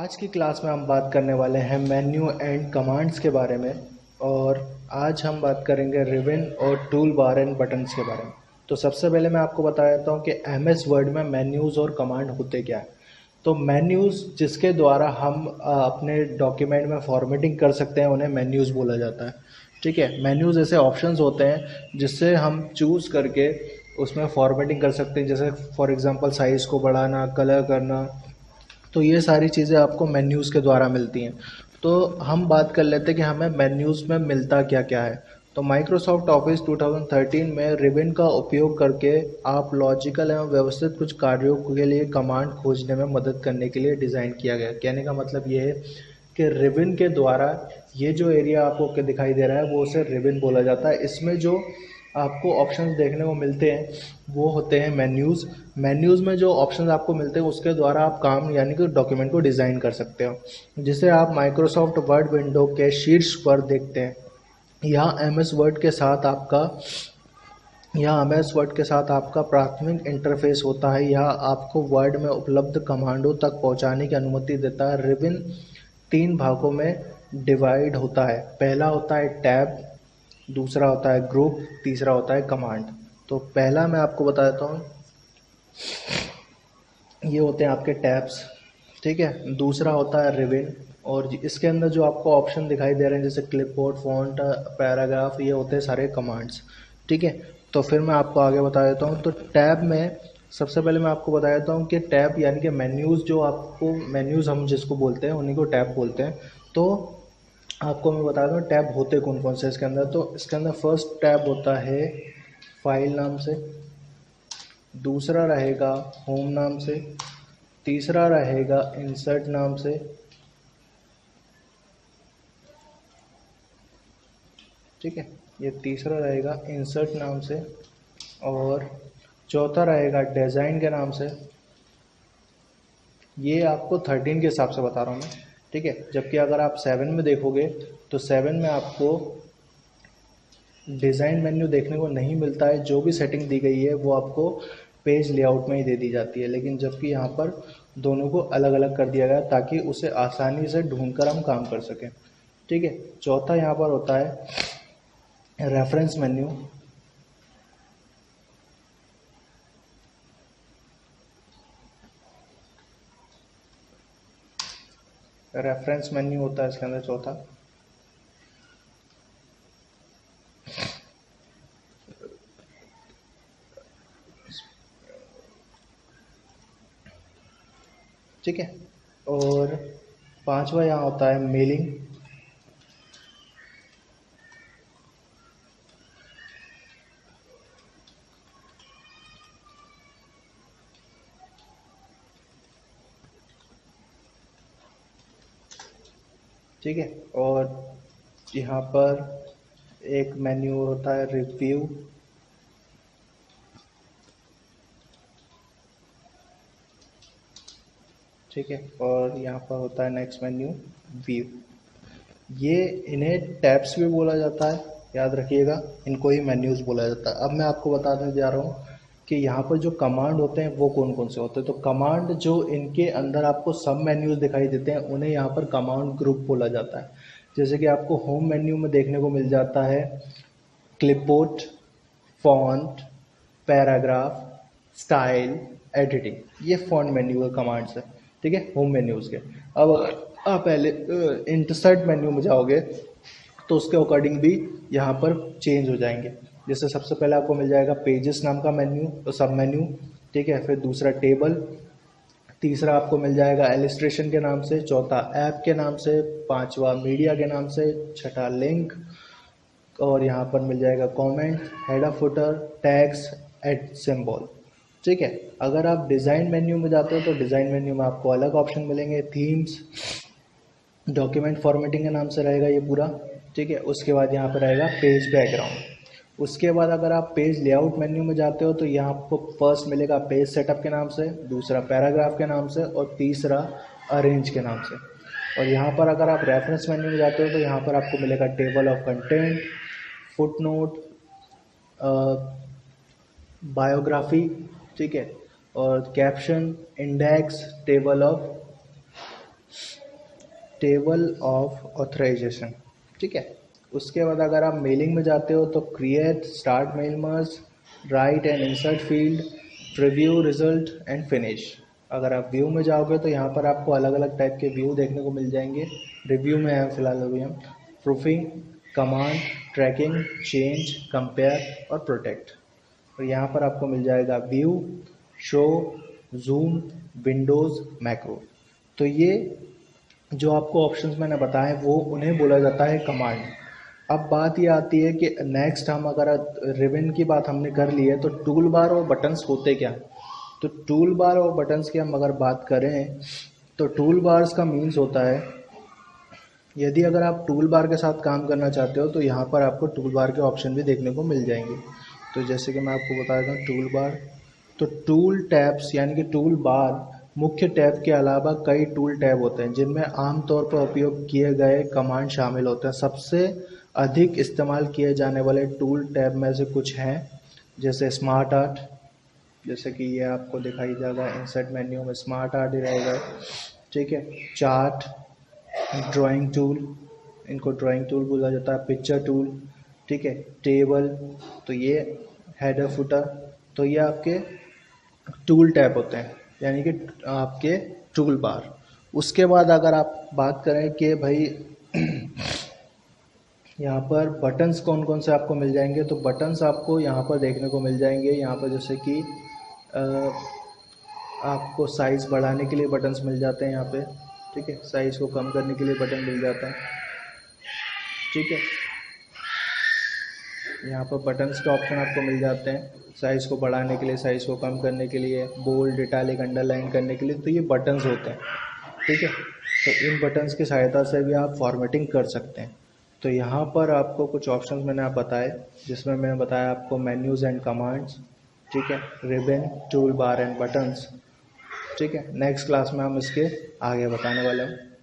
आज की क्लास में हम बात करने वाले हैं मेन्यू एंड कमांड्स के बारे में। और आज हम बात करेंगे रिबन और टूल बार एंड बटन्स के बारे में। तो सबसे पहले मैं आपको बता देता हूँ कि एमएस वर्ड में मेन्यूज़ और कमांड होते क्या है। तो मेन्यूज़ जिसके द्वारा हम अपने डॉक्यूमेंट में फॉर्मेटिंग कर सकते हैं उन्हें मेन्यूज़ बोला जाता है। ठीक है, मेन्यूज़ ऐसे ऑप्शंस होते हैं जिससे हम चूज़ करके उसमें फॉर्मेटिंग कर सकते हैं, जैसे फॉर एग्जांपल साइज़ को बढ़ाना, कलर करना। तो ये सारी चीज़ें आपको मेन्यूज़ के द्वारा मिलती हैं। तो हम बात कर लेते हैं कि हमें मेन्यूज़ में मिलता क्या क्या है। तो माइक्रोसॉफ्ट ऑफिस 2013 में रिबन का उपयोग करके आप लॉजिकल एवं व्यवस्थित कुछ कार्यों के लिए कमांड खोजने में मदद करने के लिए डिज़ाइन किया गया। कहने का मतलब ये है कि रिबन के द्वारा ये जो एरिया आपको दिखाई दे रहा है वो उसे रिबन बोला जाता है। इसमें जो आपको ऑप्शंस देखने को मिलते हैं वो होते हैं मेन्यूज़। मेन्यूज़ में जो ऑप्शंस आपको मिलते हैं उसके द्वारा आप काम यानी कि डॉक्यूमेंट को डिज़ाइन कर सकते हो, जिसे आप माइक्रोसॉफ्ट वर्ड विंडो के शीर्ष पर देखते हैं। यहाँ एम एस वर्ड के साथ आपका प्राथमिक इंटरफेस होता है। यह आपको वर्ड में उपलब्ध कमांडों तक पहुँचाने की अनुमति देता है। रिबन 3 भागों में डिवाइड होता है। पहला होता है टैब, दूसरा होता है ग्रुप, तीसरा होता है कमांड। तो पहला मैं आपको बता देता हूँ, ये होते हैं आपके टैब्स। ठीक है, दूसरा होता है रिबन और इसके अंदर जो आपको ऑप्शन दिखाई दे रहे हैं जैसे क्लिपबोर्ड, फॉन्ट, पैराग्राफ, ये होते हैं सारे कमांड्स। ठीक है, तो फिर मैं आपको आगे बता देता हूँ। तो टैब में सबसे पहले मैं आपको बता देता हूँ कि टैब यानी कि मेन्यूज़, जो आपको मेन्यूज़ हम जिसको बोलते हैं उन्हीं को टैब बोलते हैं। तो आपको मैं बता दूँ टैब होते कौन कौन से इसके अंदर। तो इसके अंदर फर्स्ट टैब होता है फाइल नाम से, दूसरा रहेगा होम नाम से, तीसरा रहेगा इंसर्ट नाम से, ठीक है, ये तीसरा रहेगा इंसर्ट नाम से, और चौथा रहेगा डिज़ाइन के नाम से। ये आपको 13 के हिसाब से बता रहा हूँ मैं। ठीक है, जबकि अगर आप 7 में देखोगे तो 7 में आपको डिज़ाइन मेन्यू देखने को नहीं मिलता है। जो भी सेटिंग दी गई है वो आपको पेज लेआउट में ही दे दी जाती है, लेकिन जबकि यहाँ पर दोनों को अलग अलग कर दिया गया ताकि उसे आसानी से ढूंढकर हम काम कर सकें। ठीक है, चौथा यहाँ पर होता है रेफरेंस मेन्यू। रेफरेंस मेन्यू होता है इसके अंदर चौथा। ठीक है, और पांचवा यहाँ होता है मेलिंग। ठीक है, और यहाँ पर एक मेन्यू होता है रिव्यू। ठीक है, और यहाँ पर होता है नेक्स्ट मेन्यू व्यू। ये इन्हें टैब्स भी बोला जाता है, याद रखिएगा, इनको ही मेन्यूज़ बोला जाता है। अब मैं आपको बताने जा रहा हूँ कि यहाँ पर जो कमांड होते हैं वो कौन कौन से होते हैं। तो कमांड जो इनके अंदर आपको सब मेन्यूज़ दिखाई देते हैं उन्हें यहाँ पर कमांड ग्रुप बोला जाता है। जैसे कि आपको होम मेन्यू में देखने को मिल जाता है clipboard, font, paragraph, style, editing, ये फॉन्ट मेन्यू का कमांड्स है। ठीक है, होम मेन्यूज़ के। अब अगर आप पहले इंसर्ट मेन्यू में जाओगे तो उसके अकॉर्डिंग भी यहाँ पर चेंज हो जाएंगे। जैसे सबसे पहले आपको मिल जाएगा पेजेस नाम का मेन्यू, सब मेन्यू। ठीक है, फिर दूसरा टेबल, तीसरा आपको मिल जाएगा एलिस्ट्रेशन के नाम से, चौथा ऐप के नाम से, पांचवा मीडिया के नाम से, छठा लिंक, और यहाँ पर मिल जाएगा comment, header, footer, tags, add symbol. ठीक है, अगर आप डिज़ाइन मेन्यू में जाते हो तो डिज़ाइन मेन्यू में आपको अलग ऑप्शन मिलेंगे, थीम्स, डॉक्यूमेंट फॉर्मेटिंग के नाम से रहेगा ये पूरा। ठीक है, उसके बाद यहाँ पर रहेगा पेज बैकग्राउंड। उसके बाद अगर आप पेज लेआउट मेन्यू में जाते हो तो यहाँ आपको फर्स्ट मिलेगा पेज सेटअप के नाम से, दूसरा पैराग्राफ के नाम से, और तीसरा अरेंज के नाम से। और यहाँ पर अगर आप रेफरेंस मेन्यू में जाते हो तो यहाँ पर आपको मिलेगा table of content, footnote, biography, ठीक है, और caption, index, table of table of authorisation, ठीक है। उसके बाद अगर आप मेलिंग में जाते हो तो create, start mail merge, write and insert field, preview result and finish. अगर आप व्यू में जाओगे तो यहाँ पर आपको अलग अलग टाइप के व्यू देखने को मिल जाएंगे। रिव्यू में है फिलहाल अभी हम। Proofing, command, tracking, change, compare और प्रोटेक्ट। और यहाँ पर आपको मिल जाएगा view, show, zoom, windows, macro. तो ये जो आपको ऑप्शंस मैंने बताए वो उन्हें बोला जाता है कमांड। अब बात ये आती है कि नेक्स्ट हम अगर रिबन की बात हमने कर ली है तो टूल बार और बटन्स होते क्या। तो टूल बार और बटन्स की हम अगर बात करें तो टूल बार्स का मीन्स होता है, यदि अगर आप टूल बार के साथ काम करना चाहते हो तो यहाँ पर आपको टूल बार के ऑप्शन भी देखने को मिल जाएंगे। तो जैसे कि मैं आपको बता देता हूँ टूल बार, तो टूल टैब्स यानी कि टूल बार मुख्य टैब के अलावा कई टूल टैब होते हैं जिनमें आमतौर पर उपयोग किए गए कमांड शामिल होते हैं। सबसे अधिक इस्तेमाल किए जाने वाले टूल टैब में से कुछ हैं, जैसे स्मार्ट आर्ट, जैसे कि ये आपको दिखाई देगा इंसर्ट मेन्यू में स्मार्ट आर्ट ही रहेगा, ठीक है। चार्ट, ड्राइंग टूल, इनको ड्राइंग टूल बोला जाता है, पिक्चर टूल, ठीक है। टेबल, तो ये हेडर फुटर, तो ये आपके टूल टैब होते हैं यानी कि आपके टूल बार। उसके बाद अगर आप बात करें कि भाई यहाँ पर बटन्स कौन कौन से आपको मिल जाएंगे, तो बटन्स आपको यहाँ पर देखने को मिल जाएंगे। यहाँ पर जैसे कि आपको साइज़ बढ़ाने के लिए बटन्स मिल जाते हैं यहाँ पे, ठीक है। साइज़ को कम करने के लिए बटन मिल जाता है, ठीक है। यहाँ पर बटन्स के ऑप्शन आपको मिल जाते हैं, साइज़ को बढ़ाने के लिए, साइज़ को कम करने के लिए, बोल्ड, इटैलिक, अंडरलाइन करने के लिए, तो ये बटन्स होते हैं, ठीक है। तो इन बटन्स की सहायता से भी आप फॉर्मेटिंग कर सकते हैं। तो यहाँ पर आपको कुछ ऑप्शंस मैंने आप बताए, जिसमें मैंने बताया आपको मेन्यूज़ एंड कमांड्स, ठीक है, ribbon, tool bar and buttons, ठीक है। नेक्स्ट क्लास में हम इसके आगे बताने वाले हैं।